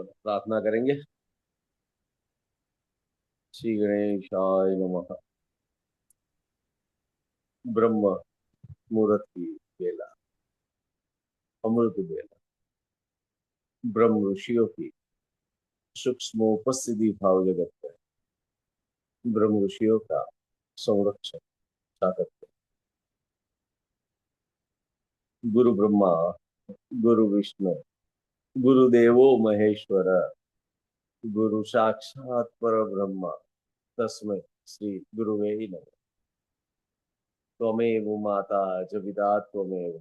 तो प्रार्थना करेंगे। श्री गणेशाय नमः। ब्रह्म मुहूर्त की बेला, अमृत बेला, ब्रह्म ऋषियों की सूक्ष्म उपस्थिति भाव जगत में ब्रह्म ऋषियों का संरक्षण चाहते। गुरु ब्रह्मा, गुरु विष्णु, गुरुदेवो महेश्वर, गुरु साक्षात पर ब्रह्म, तस्मै श्री गुरुवे नमः। त्वमेव माता च पिता त्वमेव,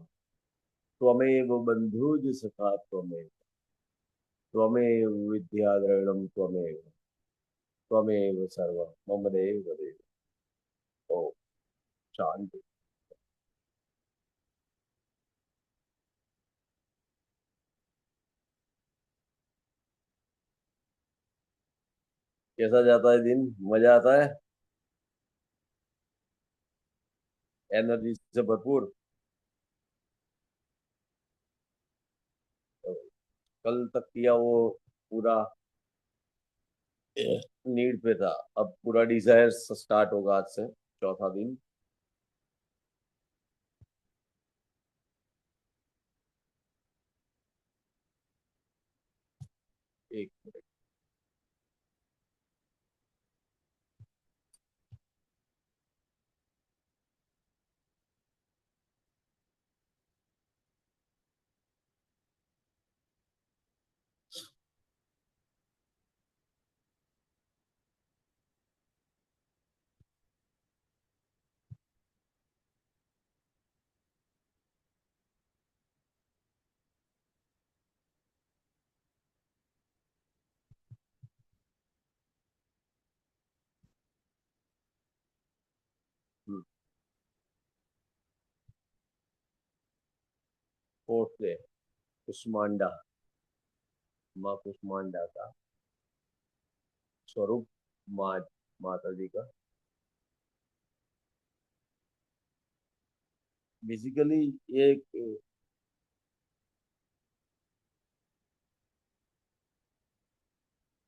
त्वमेव बन्धुज सखा त्वमेव, त्वमेव विद्याद्रविणं त्वमेव, त्वमेव सर्वं मम देव देव। ओम शांति। कैसा जाता है दिन? मजा आता है? एनर्जी से भरपूर। तो कल तक किया वो पूरा नीड पे था, अब पूरा डिजायर स्टार्ट होगा आज से, चौथा दिन। एक मिनट। फोर्थ डे, कुष्मांडा, माँ कुष्मांडा का स्वरूप, माँ माता जी का। बेसिकली ये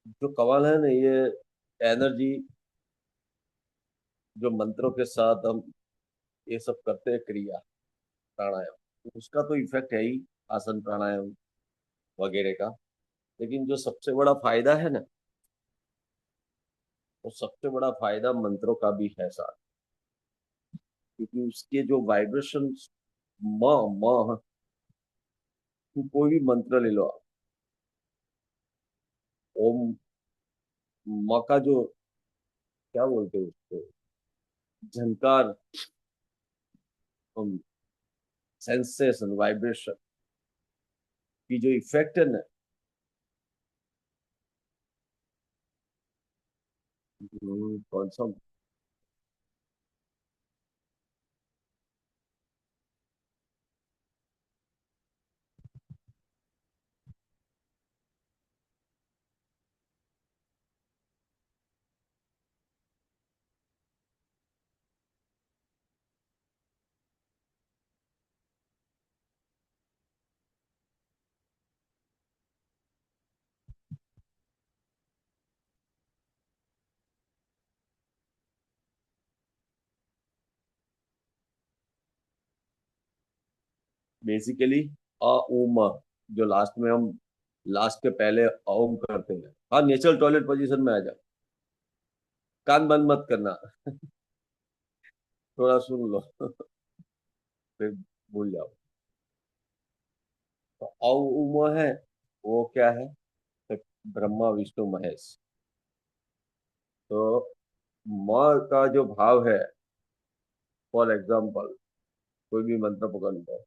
जो कमाल है ना, ये एनर्जी जो मंत्रों के साथ हम ये सब करते हैं, क्रिया प्राणायाम, उसका तो इफेक्ट है ही, आसन प्राणायाम वगैरह का। लेकिन जो सबसे बड़ा फायदा है ना, वो सबसे बड़ा फायदा मंत्रों का भी है साथ। क्योंकि उसके जो वाइब्रेशन, माँ माँ, कोई भी मंत्र ले लो आप, ओम, माँ का जो, क्या बोलते हैं उसको, झंकार, सेंसेशन, वाइब्रेशन की जो इफेक्ट है ना, कौन सा। बेसिकली अ उम, जो लास्ट में हम, लास्ट के पहले ओम करते हैं। हाँ, नेचुरल टॉयलेट पोजीशन में आ जाओ, कान बंद मत करना, थोड़ा सुन लो फिर भूल जाओ। तो औ उम है, वो क्या है? तो ब्रह्मा विष्णु महेश। तो माँ का जो भाव है, फॉर एग्जाम्पल कोई भी मंत्र पकड़ लो,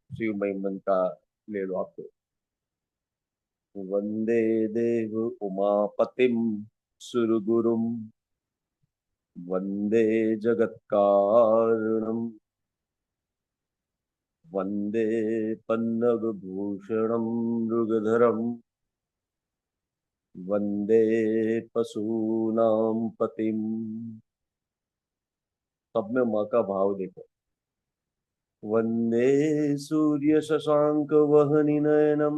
शिव महिमन का ले लो आपको, वंदे देव उमापतिम सुरगुरुम, वंदे जगत्कारणम, वंदे पन्नगभूषणम मृगधरम, वंदे पशूनाम पतिम। सब में माँ का भाव देखो। वंदे सूर्य शशांक वहनि नयनम,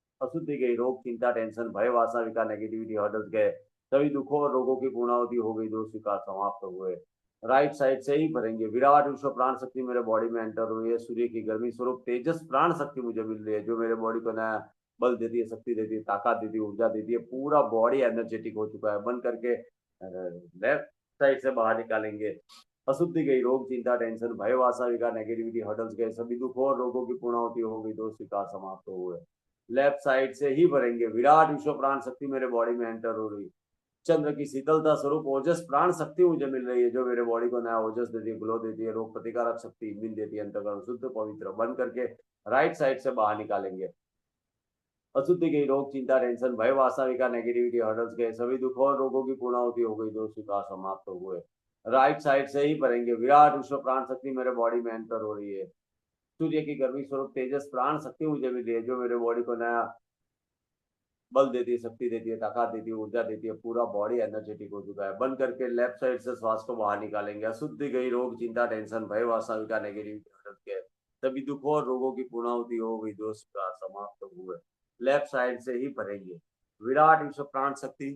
अशुद्धि गई, रोग चिंता टेंशन भय वासना विकार नेगेटिविटी हर्डल्स गए, सभी दुखों और रोगों की पूर्णावती हो गई, दोष विकार समाप्त हुए। राइट साइड से ही भरेंगे, विराट विश्व प्राण शक्ति मेरे बॉडी में एंटर हुई है, सूर्य की गर्मी स्वरूप तेजस प्राण शक्ति मुझे मिल रही है, जो मेरे बॉडी को नया बल देती है, शक्ति देती है, ताकत देती है, ऊर्जा देती है, पूरा बॉडी एनर्जेटिक हो चुका है। बंद करके लेफ्ट साइड से बाहर निकालेंगे। अशुद्धि गई, रोग चिंता टेंशन भय वासना विकार नेगेटिविटी हर्डल्स गए, सभी दुखों और रोगों की पूर्णावती हो गई, दोष विकार समाप्त हुए। लेफ्ट साइड से ही भरेंगे, विराट विश्व प्राण शक्ति मेरे बॉडी में एंटर हो रही, चंद्र की शीतलता स्वरूप ओजस प्राण शक्ति मुझे मिल रही है, जो मेरे बॉडी को नया ओजस देती है, ग्लो देती है, रोग प्रतिकारक शक्ति इम्यून देती है, अंतकरण शुद्ध पवित्र। बंद करके राइट साइड से बाहर निकालेंगे। अशुद्धि गई, रोग चिंता टेंशन भय वासना विकार नेगेटिविटी हर्डल्स गए, सभी दुखों और रोगों की पूर्णावती हो गई, दोष विकार समाप्त हुए। राइट साइड से ही भरेंगे, विराट विश्व प्राण शक्ति मेरे बॉडी में एंटर हो रही है, सूर्य की गर्मी स्वरूप तेजस प्राण शक्ति मुझे मिल रही है, जो मेरे बॉडी को नया बल देती है, शक्ति देती है, ताकत देती है, ऊर्जा देती है, पूरा बॉडी एनर्जेटिक हो चुका है। बंद करके लेफ्ट साइड से श्वास को बाहर निकालेंगे। अशुद्धि गई, रोग चिंता टेंशन भय वासना विकार नेगेटिविटी सभी दुखों और रोगों की पूर्णावती हो गई, दोष विकार समाप्त हुए। लेफ्ट साइड से ही भरेंगे, विराट विश्व प्राण शक्ति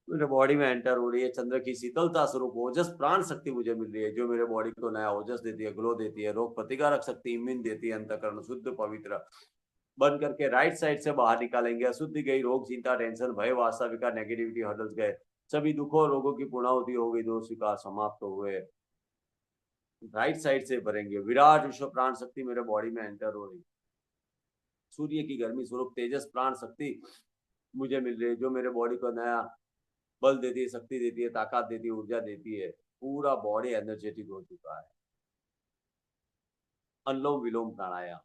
मेरे बॉडी में एंटर हो रही है, चंद्र की शीतलता स्वरूप ओजस प्राण शक्ति मुझे मिल रही है, जो मेरे बॉडी को नया ओजस देती है, ग्लो देती है, रोग प्रतिकारक शक्ति इम्यून देती है, अंतकरण शुद्ध पवित्र। बंद करके राइट साइड से बाहर निकालेंगे। अशुद्धि गई, रोग चिंता टेंशन भय वासना विकार नेगेटिविटी हर्डल्स गए, सभी दुखों और रोगों की पूर्णावती हो गई, दोष विकार समाप्त हुए। राइट साइड से भरेंगे, विराट विश्व प्राण शक्ति मेरे बॉडी में एंटर हो रही, सूर्य की गर्मी स्वरूप तेजस प्राण शक्ति मुझे मिल रही है, जो मेरे बॉडी को नया बल देती है, शक्ति देती है, ताकत देती है, ऊर्जा देती है, पूरा बॉडी एनर्जेटिक हो चुका है। अनुलोम विलोम प्राणायाम,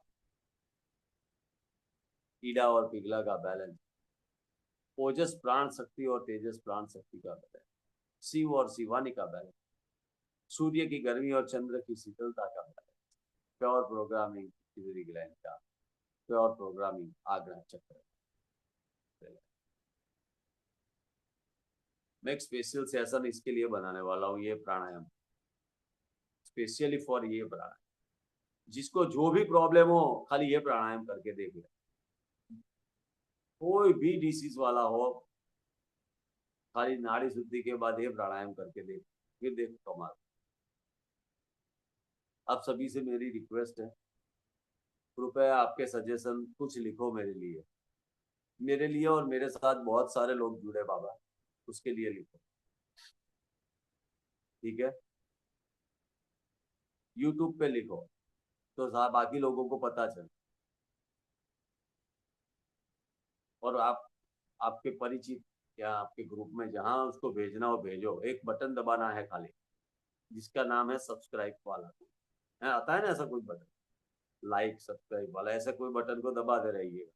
ईडा और पिघला का बैलेंस, ओजस प्राण शक्ति और तेजस प्राण शक्ति का बैलेंस, शिव और शिवानी का बैलेंस, सूर्य की गर्मी और चंद्र की शीतलता का balance, pure programming pituitary gland का, प्योर प्रोग्रामिंग आग्रह चक्र। मैं एक स्पेशल सेशन इसके लिए बनाने वाला हूँ, ये प्राणायाम स्पेशली फॉर ये प्राणायाम, जिसको जो भी प्रॉब्लम हो खाली ये प्राणायाम करके देख ले, कोई भी डिसीज वाला हो, खाली नाड़ी शुद्धि के बाद ये प्राणायाम करके देख, फिर देख कमाल। आप सभी से मेरी रिक्वेस्ट है, कृपया आपके सजेशन कुछ लिखो मेरे लिए, मेरे लिए और मेरे साथ बहुत सारे लोग जुड़े बाबा, उसके लिए लिखो, ठीक है। यूट्यूब पे लिखो तो बाकी लोगों को पता चले, और आप आपके परिचित या आपके ग्रुप में जहां उसको भेजना हो भेजो, एक बटन दबाना है खाली, जिसका नाम है सब्सक्राइब वाला है, आता है ना ऐसा कोई बटन, लाइक सब्सक्राइब वाला, ऐसा कोई बटन को दबा दे रहिएगा।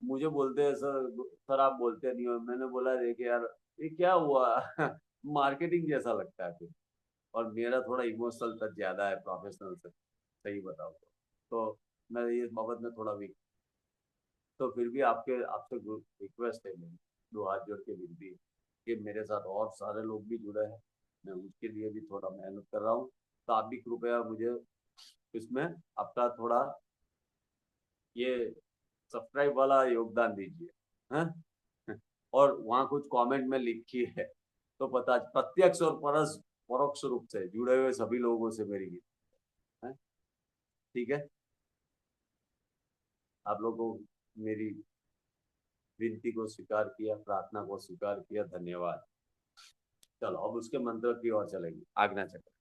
मुझे बोलते हैं सर आप बोलते नहीं हो, मैंने बोला देखिए यार ये क्या हुआ मार्केटिंग जैसा लगता है फिर, और मेरा थोड़ा इमोशनल टच ज्यादा है प्रोफेशनल से, सही बताओ तो मैं ये बाबत में थोड़ा वीक, तो फिर भी आपके आपसे रिक्वेस्ट है मेरी, दो हाथ जोड़ के विनती है कि मेरे साथ और सारे लोग भी जुड़े हैं, मैं उसके लिए भी थोड़ा मेहनत कर रहा हूँ, तो आप भी कृपया मुझे इसमें आपका थोड़ा ये सब्सक्राइब वाला योगदान दीजिए, हैं। और वहाँ कुछ कमेंट में लिखी है तो पता, प्रत्यक्ष और परोक्ष रूप से जुड़े हुए सभी लोगों से मेरी है, ठीक है। आप लोगों को मेरी विनती को स्वीकार किया, प्रार्थना को स्वीकार किया, धन्यवाद। चलो अब उसके मंत्र की ओर चलेंगे, आज्ञा चक्र।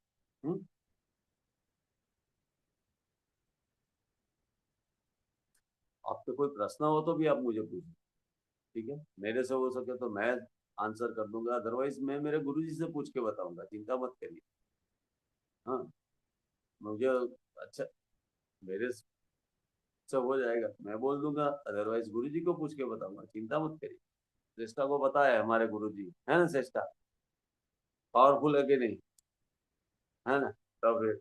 आपके कोई प्रश्न हो तो भी आप मुझे पूछिए, ठीक है, मेरे से हो सके तो मैं आंसर कर दूंगा, अदरवाइज मैं मेरे गुरुजी से पूछ के बताऊंगा, चिंता मत करिए। हाँ, मुझे अच्छा मेरे से हो जाएगा, मैं बोल दूंगा, अदरवाइज गुरुजी को पूछ के बताऊंगा, चिंता मत करिए। श्रेष्ठा को पता है हमारे गुरुजी है ना, श्रेष्ठा पावरफुल है कि नहीं, है ना, तो फिर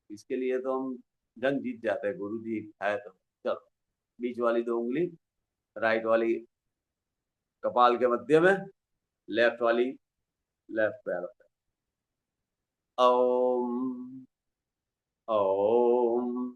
इसके लिए तो हम जंग जीत जाते हैं, गुरुजी है तो। चलो, बीच वाली दो उंगली, राइट वाली कपाल के मध्य में, लेफ्ट वाली लेफ्ट पैर पे। ओम ओम